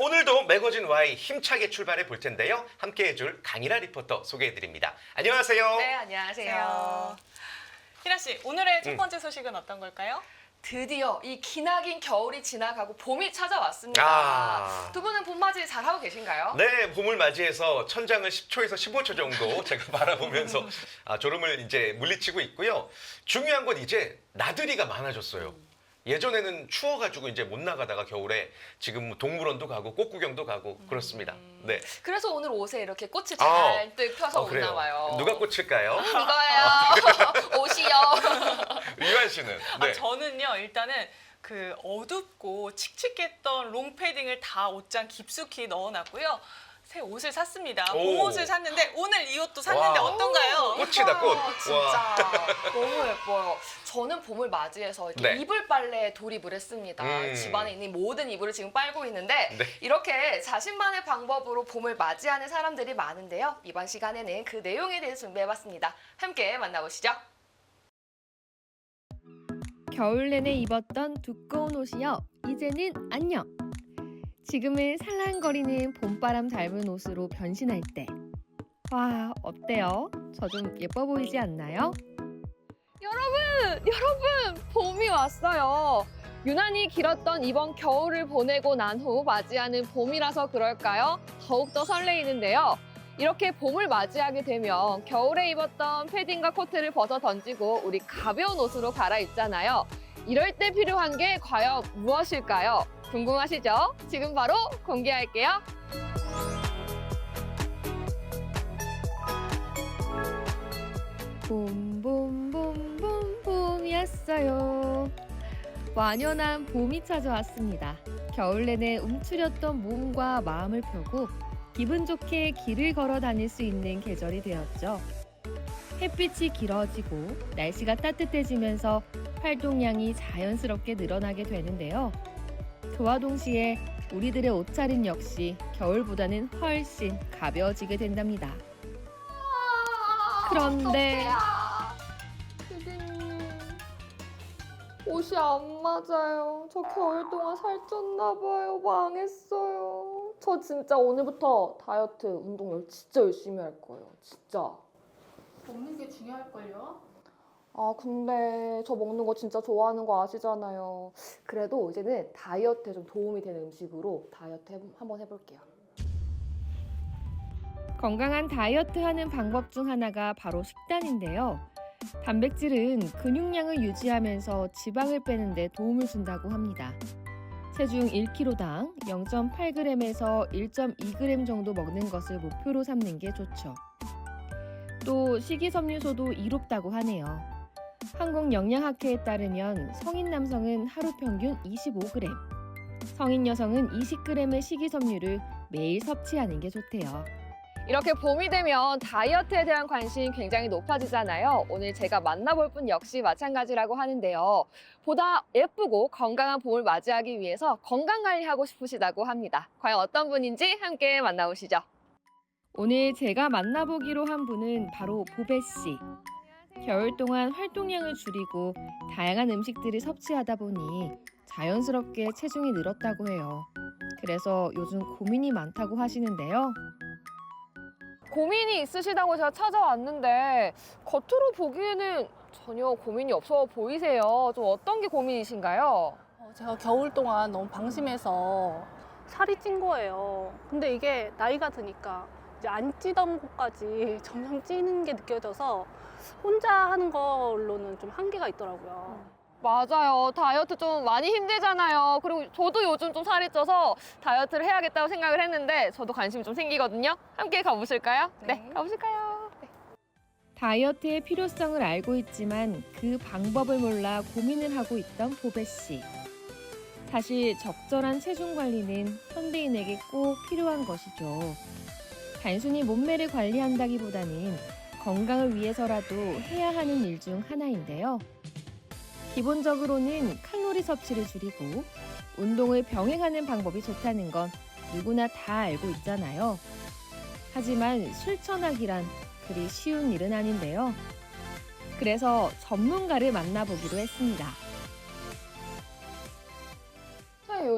오늘도 매거진 Y 힘차게 출발해 볼 텐데요. 함께 해줄 강일아 리포터 소개해드립니다. 안녕하세요. 네, 안녕하세요. 희라 씨, 오늘의 첫 번째 소식은 어떤 걸까요? 드디어 이 기나긴 겨울이 지나가고 봄이 찾아왔습니다. 두 분은 봄맞이 잘하고 계신가요? 네, 봄을 맞이해서 천장을 10초에서 15초 정도 제가 바라보면서 졸음을 이제 물리치고 있고요. 중요한 건 이제 나들이가 많아졌어요. 예전에는 추워가지고 이제 못 나가다가 겨울에 지금 동물원도 가고 꽃구경도 가고 그렇습니다. 네. 그래서 오늘 옷에 이렇게 꽃이 잔뜩 펴서 그래요. 오나 봐요. 누가 꽃일까요? 이거요. 옷이요. 유한 씨는? 네. 저는요, 일단은 그 어둡고 칙칙했던 롱패딩을 다 옷장 깊숙이 넣어놨고요. 새 옷을 샀습니다. 오. 봄옷을 샀는데 오늘 이 옷도 샀는데 와. 어떤가요? 꽃이다, 꽃. 진짜 너무 예뻐요. 저는 봄을 맞이해서 이렇게 네. 이불 빨래에 돌입을 했습니다. 집안에 있는 모든 이불을 지금 빨고 있는데 네. 이렇게 자신만의 방법으로 봄을 맞이하는 사람들이 많은데요. 이번 시간에는 그 내용에 대해서 준비해봤습니다. 함께 만나보시죠. 겨울 내내 입었던 두꺼운 옷이여 이제는 안녕. 지금은 살랑거리는 봄바람 닮은 옷으로 변신할 때. 와, 어때요? 저 좀 예뻐 보이지 않나요? 여러분, 봄이 왔어요. 유난히 길었던 이번 겨울을 보내고 난 후 맞이하는 봄이라서 그럴까요? 더욱더 설레이는데요. 이렇게 봄을 맞이하게 되면 겨울에 입었던 패딩과 코트를 벗어 던지고 우리 가벼운 옷으로 갈아입잖아요. 이럴 때 필요한 게 과연 무엇일까요? 궁금하시죠? 지금 바로 공개할게요. 봄이었어요. 완연한 봄이 찾아왔습니다. 겨울 내내 움츠렸던 몸과 마음을 펴고 기분 좋게 길을 걸어 다닐 수 있는 계절이 되었죠. 햇빛이 길어지고 날씨가 따뜻해지면서 활동량이 자연스럽게 늘어나게 되는데요. 그와 동시에 우리들의 옷차림 역시 겨울보다는 훨씬 가벼워지게 된답니다. 그런데 옷이 안 맞아요. 저 겨울 동안 살쪘나 봐요. 망했어요. 저 진짜 오늘부터 다이어트 운동 진짜 열심히 할 거예요. 진짜. 먹는 게 중요할걸요? 아 근데 저 먹는 거 진짜 좋아하는 거 아시잖아요. 그래도 이제는 다이어트에 좀 도움이 되는 음식으로 다이어트 한번 해볼게요. 건강한 다이어트 하는 방법 중 하나가 바로 식단인데요. 단백질은 근육량을 유지하면서 지방을 빼는 데 도움을 준다고 합니다. 체중 1kg당 0.8g에서 1.2g 정도 먹는 것을 목표로 삼는 게 좋죠. 또 식이섬유소도 이롭다고 하네요. 한국영양학회에 따르면 성인 남성은 하루 평균 25g, 성인 여성은 20g의 식이섬유를 매일 섭취하는 게 좋대요. 이렇게 봄이 되면 다이어트에 대한 관심이 굉장히 높아지잖아요. 오늘 제가 만나볼 분 역시 마찬가지라고 하는데요. 보다 예쁘고 건강한 봄을 맞이하기 위해서 건강관리하고 싶으시다고 합니다. 과연 어떤 분인지 함께 만나보시죠. 오늘 제가 만나보기로 한 분은 바로 보배 씨. 겨울 동안 활동량을 줄이고 다양한 음식들을 섭취하다 보니 자연스럽게 체중이 늘었다고 해요. 그래서 요즘 고민이 많다고 하시는데요. 고민이 있으시다고 제가 찾아왔는데 겉으로 보기에는 전혀 고민이 없어 보이세요. 좀 어떤 게 고민이신가요? 제가 겨울 동안 너무 방심해서 살이 찐 거예요. 근데 이게 나이가 드니까 이제 안 찌던 것까지 점점 찌는 게 느껴져서 혼자 하는 걸로는 좀 한계가 있더라고요. 맞아요. 다이어트 좀 많이 힘들잖아요. 그리고 저도 요즘 좀 살이 쪄서 다이어트를 해야겠다고 생각을 했는데 저도 관심이 좀 생기거든요. 함께 가보실까요? 네, 가보실까요? 네. 다이어트의 필요성을 알고 있지만 그 방법을 몰라 고민을 하고 있던 보배 씨. 사실 적절한 체중 관리는 현대인에게 꼭 필요한 것이죠. 단순히 몸매를 관리한다기보다는 건강을 위해서라도 해야 하는 일 중 하나인데요. 기본적으로는 칼로리 섭취를 줄이고 운동을 병행하는 방법이 좋다는 건 누구나 다 알고 있잖아요. 하지만 실천하기란 그리 쉬운 일은 아닌데요. 그래서 전문가를 만나보기로 했습니다.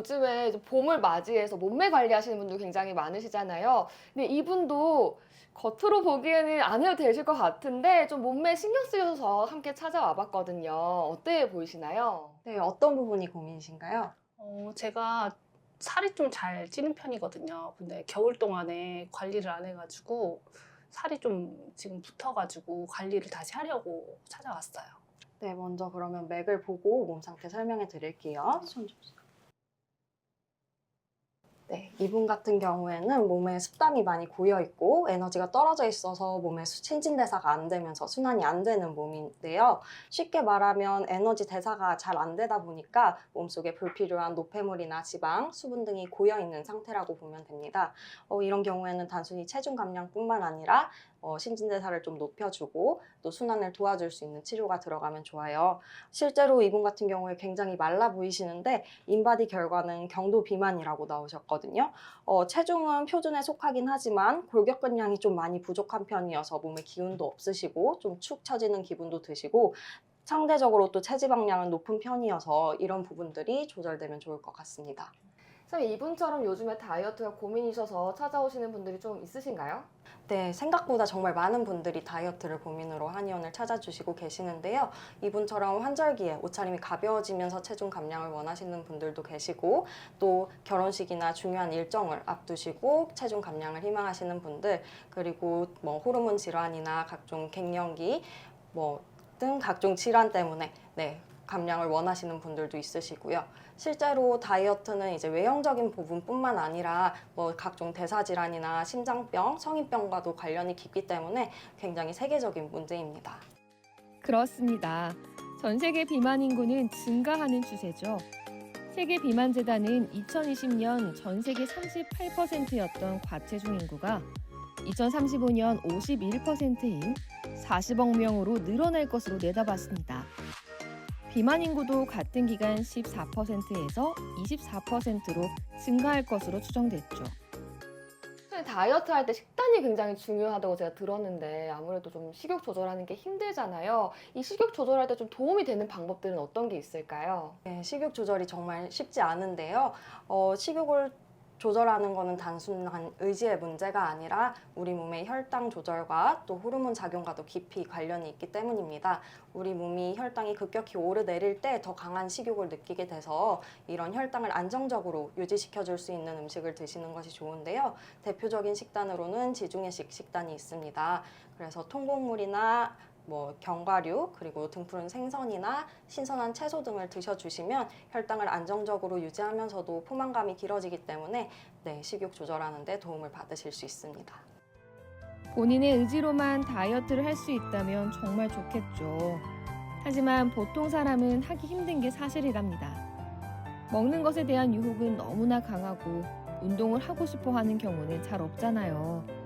요즘에 이제 봄을 맞이해서 몸매 관리하시는 분들 굉장히 많으시잖아요. 근데 이분도 겉으로 보기에는 안 해도 되실 것 같은데 좀 몸매 신경 쓰셔서 함께 찾아와 봤거든요. 어때 보이시나요? 네, 어떤 부분이 고민이신가요? 제가 살이 좀 잘 찌는 편이거든요. 근데 겨울 동안에 관리를 안 해가지고 살이 좀 지금 붙어가지고 관리를 다시 하려고 찾아왔어요. 네, 먼저 그러면 맥을 보고 몸 상태 설명해 드릴게요. 손 주세요. 네, 이분 같은 경우에는 몸에 습담이 많이 고여 있고 에너지가 떨어져 있어서 몸에 신진대사가 안 되면서 순환이 안 되는 몸인데요. 쉽게 말하면 에너지 대사가 잘 안 되다 보니까 몸속에 불필요한 노폐물이나 지방, 수분 등이 고여 있는 상태라고 보면 됩니다. 이런 경우에는 단순히 체중 감량뿐만 아니라 신진대사를 좀 높여주고 또 순환을 도와줄 수 있는 치료가 들어가면 좋아요. 실제로 이분 같은 경우에 굉장히 말라 보이시는데 인바디 결과는 경도 비만이라고 나오셨거든요. 체중은 표준에 속하긴 하지만 골격근량이 좀 많이 부족한 편이어서 몸에 기운도 없으시고 좀 축 처지는 기분도 드시고 상대적으로 또 체지방량은 높은 편이어서 이런 부분들이 조절되면 좋을 것 같습니다. 선생님, 이분처럼 요즘에 다이어트가 고민이셔서 찾아오시는 분들이 좀 있으신가요? 네, 생각보다 정말 많은 분들이 다이어트를 고민으로 한의원을 찾아주시고 계시는데요. 이분처럼 환절기에 옷차림이 가벼워지면서 체중 감량을 원하시는 분들도 계시고 또 결혼식이나 중요한 일정을 앞두시고 체중 감량을 희망하시는 분들 그리고 뭐 호르몬 질환이나 각종 갱년기 등 각종 질환 때문에 감량을 원하시는 분들도 있으시고요. 실제로 다이어트는 이제 외형적인 부분뿐만 아니라 각종 대사질환이나 심장병, 성인병과도 관련이 깊기 때문에 굉장히 세계적인 문제입니다. 그렇습니다. 전 세계 비만 인구는 증가하는 추세죠. 세계비만재단은 2020년 전 세계 38%였던 과체중 인구가 2035년 51%인 40억 명으로 늘어날 것으로 내다봤습니다. 비만 인구도 같은 기간 14%에서 24%로 증가할 것으로 추정됐죠. 다이어트 할 때 식단이 굉장히 중요하다고 제가 들었는데 아무래도 좀 식욕 조절하는 게 힘들잖아요. 이 식욕 조절할 때 좀 도움이 되는 방법들은 어떤 게 있을까요? 네, 식욕 조절이 정말 쉽지 않은데요. 식욕을 조절하는 것은 단순한 의지의 문제가 아니라 우리 몸의 혈당 조절과 또 호르몬 작용과도 깊이 관련이 있기 때문입니다. 우리 몸이 혈당이 급격히 오르내릴 때 더 강한 식욕을 느끼게 돼서 이런 혈당을 안정적으로 유지시켜 줄 수 있는 음식을 드시는 것이 좋은데요. 대표적인 식단으로는 지중해식 식단이 있습니다. 그래서 통곡물이나 견과류 그리고 등푸른 생선이나 신선한 채소 등을 드셔주시면 혈당을 안정적으로 유지하면서도 포만감이 길어지기 때문에 식욕 조절하는 데 도움을 받으실 수 있습니다. 본인의 의지로만 다이어트를 할 수 있다면 정말 좋겠죠. 하지만 보통 사람은 하기 힘든 게 사실이랍니다. 먹는 것에 대한 유혹은 너무나 강하고 운동을 하고 싶어 하는 경우는 잘 없잖아요.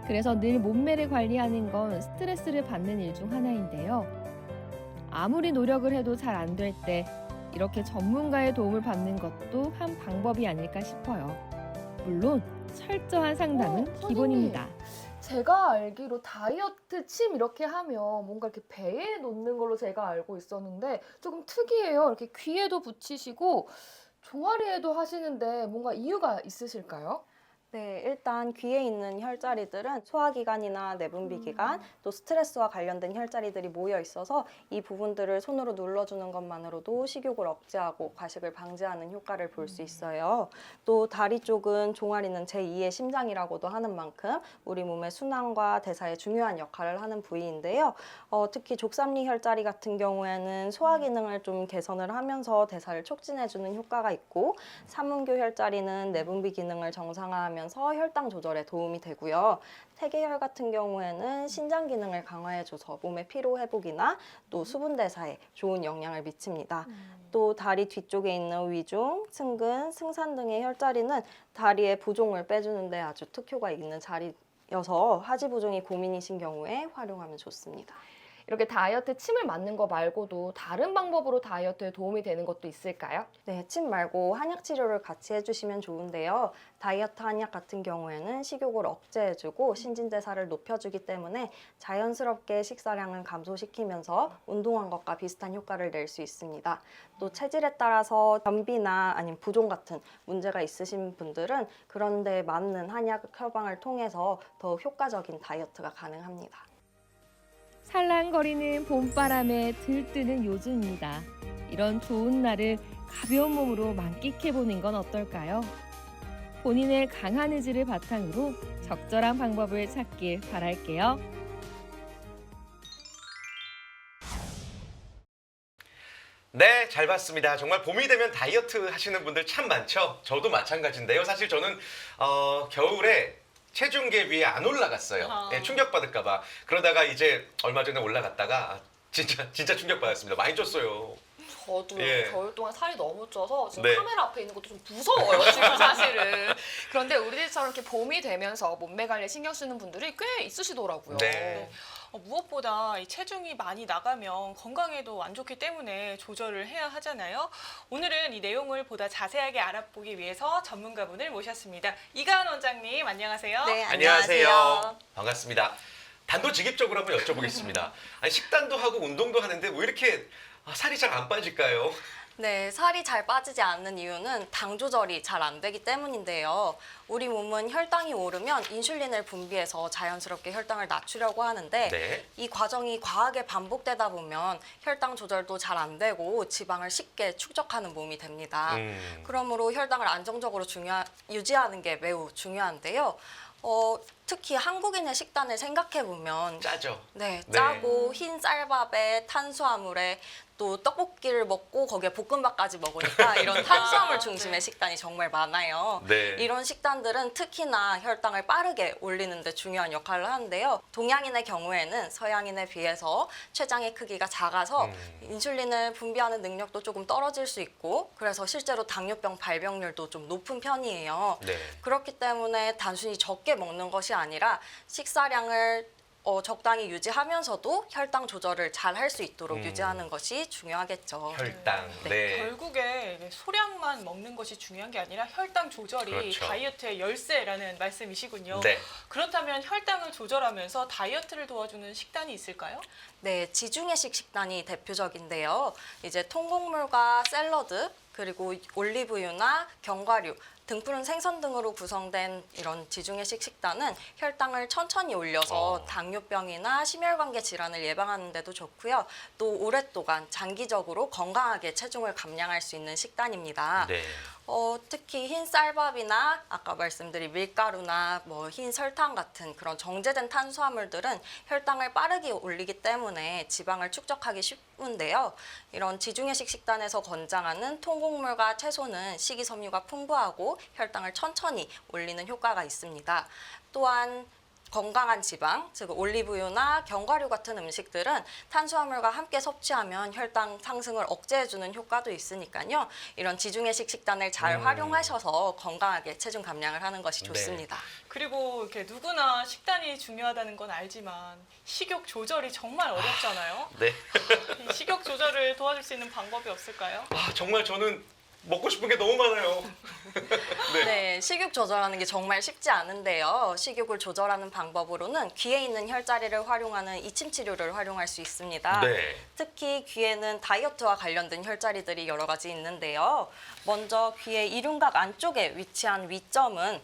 그래서 늘 몸매를 관리하는 건 스트레스를 받는 일 중 하나인데요. 아무리 노력을 해도 잘 안 될 때 이렇게 전문가의 도움을 받는 것도 한 방법이 아닐까 싶어요. 물론 철저한 상담은 선생님. 기본입니다. 제가 알기로 다이어트 침 이렇게 하면 뭔가 이렇게 배에 놓는 걸로 제가 알고 있었는데 조금 특이해요. 이렇게 귀에도 붙이시고 종아리에도 하시는데 뭔가 이유가 있으실까요? 네, 일단 귀에 있는 혈자리들은 소화기관이나 내분비기관, 또 스트레스와 관련된 혈자리들이 모여 있어서 이 부분들을 손으로 눌러주는 것만으로도 식욕을 억제하고 과식을 방지하는 효과를 볼 수 있어요. 또 다리 쪽은 종아리는 제2의 심장이라고도 하는 만큼 우리 몸의 순환과 대사에 중요한 역할을 하는 부위인데요. 특히 족삼리 혈자리 같은 경우에는 소화 기능을 좀 개선을 하면서 대사를 촉진해주는 효과가 있고 삼음교 혈자리는 내분비 기능을 정상화하면서 혈당 조절에 도움이 되고요. 태계혈 같은 경우에는 신장 기능을 강화해줘서 몸의 피로 회복이나 또 수분 대사에 좋은 영향을 미칩니다. 또 다리 뒤쪽에 있는 위중, 승근, 승산 등의 혈자리는 다리의 부종을 빼주는 데 아주 특효가 있는 자리여서 하지 부종이 고민이신 경우에 활용하면 좋습니다. 이렇게 다이어트 침을 맞는 거 말고도 다른 방법으로 다이어트에 도움이 되는 것도 있을까요? 네, 침 말고 한약 치료를 같이 해주시면 좋은데요. 다이어트 한약 같은 경우에는 식욕을 억제해주고 신진대사를 높여주기 때문에 자연스럽게 식사량을 감소시키면서 운동한 것과 비슷한 효과를 낼 수 있습니다. 또 체질에 따라서 변비나 아니면 부종 같은 문제가 있으신 분들은 그런 데 맞는 한약 처방을 통해서 더욱 효과적인 다이어트가 가능합니다. 살랑거리는 봄바람에 들뜨는 요즘입니다. 이런 좋은 날을 가벼운 몸으로 만끽해보는 건 어떨까요? 본인의 강한 의지를 바탕으로 적절한 방법을 찾길 바랄게요. 네, 잘 봤습니다. 정말 봄이 되면 다이어트 하시는 분들 참 많죠. 저도 마찬가지인데요. 사실 저는 겨울에 체중계 위에 안 올라갔어요. 아. 네, 충격받을까 봐. 그러다가 이제 얼마 전에 올라갔다가 진짜 충격받았습니다. 많이 쪘어요. 저도 예. 겨울 동안 살이 너무 쪄서 지금 네. 카메라 앞에 있는 것도 좀 무서워요, 지금 사실은. 그런데 우리들처럼 이렇게 봄이 되면서 몸매 관리에 신경 쓰는 분들이 꽤 있으시더라고요. 네. 무엇보다 이 체중이 많이 나가면 건강에도 안 좋기 때문에 조절을 해야 하잖아요. 오늘은 이 내용을 보다 자세하게 알아보기 위해서 전문가분을 모셨습니다. 이가은 원장님, 안녕하세요. 네, 안녕하세요. 반갑습니다. 단도직입적으로 한번 여쭤보겠습니다. 아니, 식단도 하고 운동도 하는데 왜 이렇게 살이 잘 안 빠질까요? 네, 살이 잘 빠지지 않는 이유는 당 조절이 잘 안 되기 때문인데요. 우리 몸은 혈당이 오르면 인슐린을 분비해서 자연스럽게 혈당을 낮추려고 하는데 네. 이 과정이 과하게 반복되다 보면 혈당 조절도 잘 안 되고 지방을 쉽게 축적하는 몸이 됩니다. 그러므로 혈당을 안정적으로 유지하는 게 매우 중요한데요. 특히 한국인의 식단을 생각해 보면 짜죠. 네, 네. 짜고 흰 쌀밥에 탄수화물에 또 떡볶이를 먹고 거기에 볶음밥까지 먹으니까 이런 탄수화물 중심의 식단이 정말 많아요. 네. 이런 식단들은 특히나 혈당을 빠르게 올리는 데 중요한 역할을 하는데요. 동양인의 경우에는 서양인에 비해서 췌장의 크기가 작아서 인슐린을 분비하는 능력도 조금 떨어질 수 있고 그래서 실제로 당뇨병 발병률도 좀 높은 편이에요. 네. 그렇기 때문에 단순히 적게 먹는 것이 아니라 식사량을 적당히 유지하면서도 혈당 조절을 잘 할 수 있도록 유지하는 것이 중요하겠죠. 혈당. 네. 결국에 소량만 먹는 것이 중요한 게 아니라 혈당 조절이 그렇죠. 다이어트의 열쇠라는 말씀이시군요. 네. 그렇다면 혈당을 조절하면서 다이어트를 도와주는 식단이 있을까요? 네, 지중해식 식단이 대표적인데요. 이제 통곡물과 샐러드 그리고 올리브유나 견과류 등푸른 생선 등으로 구성된 이런 지중해식 식단은 혈당을 천천히 올려서 당뇨병이나 심혈관계 질환을 예방하는 데도 좋고요. 또 오랫동안 장기적으로 건강하게 체중을 감량할 수 있는 식단입니다. 네. 특히 흰 쌀밥이나 아까 말씀드린 밀가루나 흰 설탕 같은 그런 정제된 탄수화물들은 혈당을 빠르게 올리기 때문에 지방을 축적하기 쉬운데요. 이런 지중해식 식단에서 권장하는 통곡물과 채소는 식이섬유가 풍부하고 혈당을 천천히 올리는 효과가 있습니다. 또한 건강한 지방, 즉 올리브유나 견과류 같은 음식들은 탄수화물과 함께 섭취하면 혈당 상승을 억제해주는 효과도 있으니까요. 이런 지중해식 식단을 잘 활용하셔서 건강하게 체중 감량을 하는 것이 네. 좋습니다. 그리고 이렇게 누구나 식단이 중요하다는 건 알지만 식욕 조절이 정말 어렵잖아요. 네. 이 식욕 조절을 도와줄 수 있는 방법이 없을까요? 정말 저는 먹고 싶은 게 너무 많아요. 네, 식욕 조절하는 게 정말 쉽지 않은데요. 식욕을 조절하는 방법으로는 귀에 있는 혈자리를 활용하는 이침 치료를 활용할 수 있습니다. 네. 특히 귀에는 다이어트와 관련된 혈자리들이 여러 가지 있는데요. 먼저 귀의 이륜각 안쪽에 위치한 위점은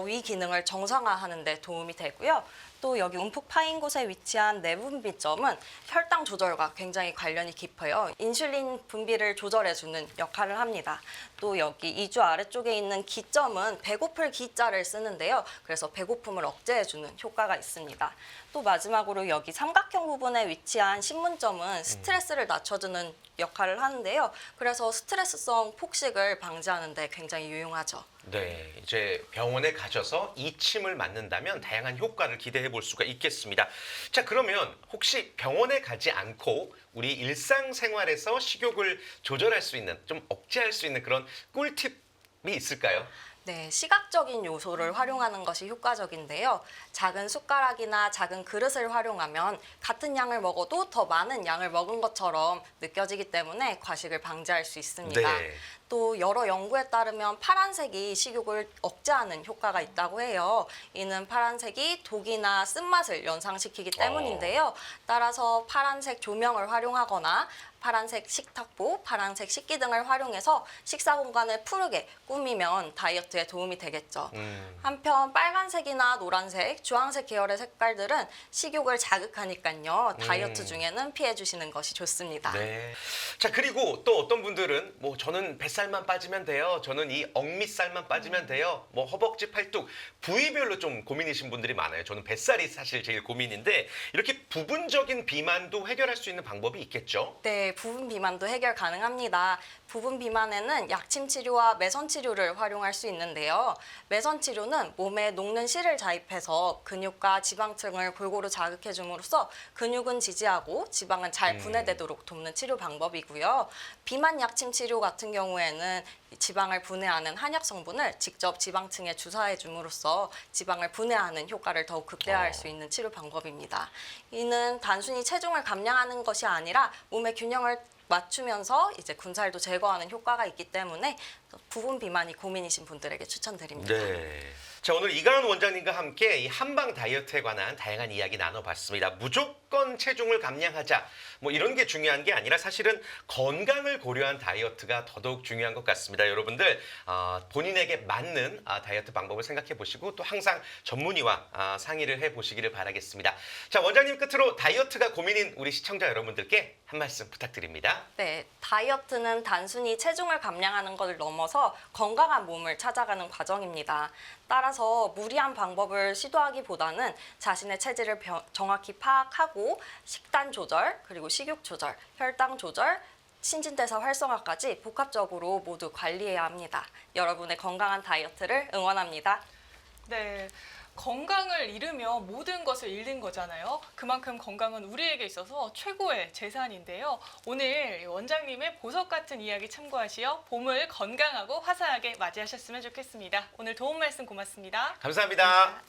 위 기능을 정상화하는 데 도움이 되고요. 또 여기 움푹 파인 곳에 위치한 내분비점은 혈당 조절과 굉장히 관련이 깊어요. 인슐린 분비를 조절해주는 역할을 합니다. 또 여기 이주 아래쪽에 있는 기점은 배고플 기자를 쓰는데요. 그래서 배고픔을 억제해주는 효과가 있습니다. 또 마지막으로 여기 삼각형 부분에 위치한 신문점은 스트레스를 낮춰주는 역할을 하는데요. 그래서 스트레스성 폭식을 방지하는 데 굉장히 유용하죠. 네, 이제 병원에 가셔서 이침을 맞는다면 다양한 효과를 기대해 볼 수가 있겠습니다. 자, 그러면 혹시 병원에 가지 않고 우리 일상생활에서 식욕을 조절할 수 있는, 좀 억제할 수 있는 그런 꿀팁이 있을까요? 네, 시각적인 요소를 활용하는 것이 효과적인데요. 작은 숟가락이나 작은 그릇을 활용하면 같은 양을 먹어도 더 많은 양을 먹은 것처럼 느껴지기 때문에 과식을 방지할 수 있습니다. 네. 또 여러 연구에 따르면 파란색이 식욕을 억제하는 효과가 있다고 해요. 이는 파란색이 독이나 쓴맛을 연상시키기 때문인데요. 따라서 파란색 조명을 활용하거나 파란색 식탁보, 파란색 식기 등을 활용해서 식사 공간을 푸르게 꾸미면 다이어트에 도움이 되겠죠. 한편 빨간색이나 노란색, 주황색 계열의 색깔들은 식욕을 자극하니까요. 다이어트 중에는 피해 주시는 것이 좋습니다. 네. 자, 그리고 또 어떤 분들은 뭐 저는 뱃살만 빠지면 돼요. 저는 이 억밑살만 빠지면 돼요. 뭐 허벅지, 팔뚝 부위별로 좀 고민이신 분들이 많아요. 저는 뱃살이 사실 제일 고민인데 이렇게 부분적인 비만도 해결할 수 있는 방법이 있겠죠? 네, 부분 비만도 해결 가능합니다. 부분 비만에는 약침 치료와 매선 치료를 활용할 수 있는데요. 매선 치료는 몸에 녹는 실을 자입해서 근육과 지방층을 골고루 자극해 줌으로써 근육은 지지하고 지방은 잘 분해되도록 돕는 치료 방법이고요. 비만 약침 치료 같은 경우에는 지방을 분해하는 한약 성분을 직접 지방층에 주사해 줌으로써 지방을 분해하는 효과를 더욱 극대화할 수 있는 치료 방법입니다. 이는 단순히 체중을 감량하는 것이 아니라 몸의 균형을 맞추면서 이제 군살도 제거하는 효과가 있기 때문에 부분 비만이 고민이신 분들에게 추천드립니다. 네. 자, 오늘 이가은 원장님과 함께 이 한방 다이어트에 관한 다양한 이야기 나눠봤습니다. 무조건 체중을 감량하자 뭐 이런 게 중요한 게 아니라 사실은 건강을 고려한 다이어트가 더더욱 중요한 것 같습니다. 여러분들 본인에게 맞는 다이어트 방법을 생각해 보시고 또 항상 전문의와 상의를 해보시기를 바라겠습니다. 자, 원장님 끝으로 다이어트가 고민인 우리 시청자 여러분들께 한 말씀 부탁드립니다. 네, 다이어트는 단순히 체중을 감량하는 것을 넘어서 건강한 몸을 찾아가는 과정입니다. 따라서 무리한 방법을 시도하기보다는 자신의 체질을 정확히 파악하고 식단 조절, 그리고 식욕 조절, 혈당 조절, 신진대사 활성화까지 복합적으로 모두 관리해야 합니다. 여러분의 건강한 다이어트를 응원합니다. 네. 건강을 잃으면 모든 것을 잃는 거잖아요. 그만큼 건강은 우리에게 있어서 최고의 재산인데요. 오늘 원장님의 보석 같은 이야기 참고하시어 봄을 건강하고 화사하게 맞이하셨으면 좋겠습니다. 오늘 도움 말씀 고맙습니다. 감사합니다.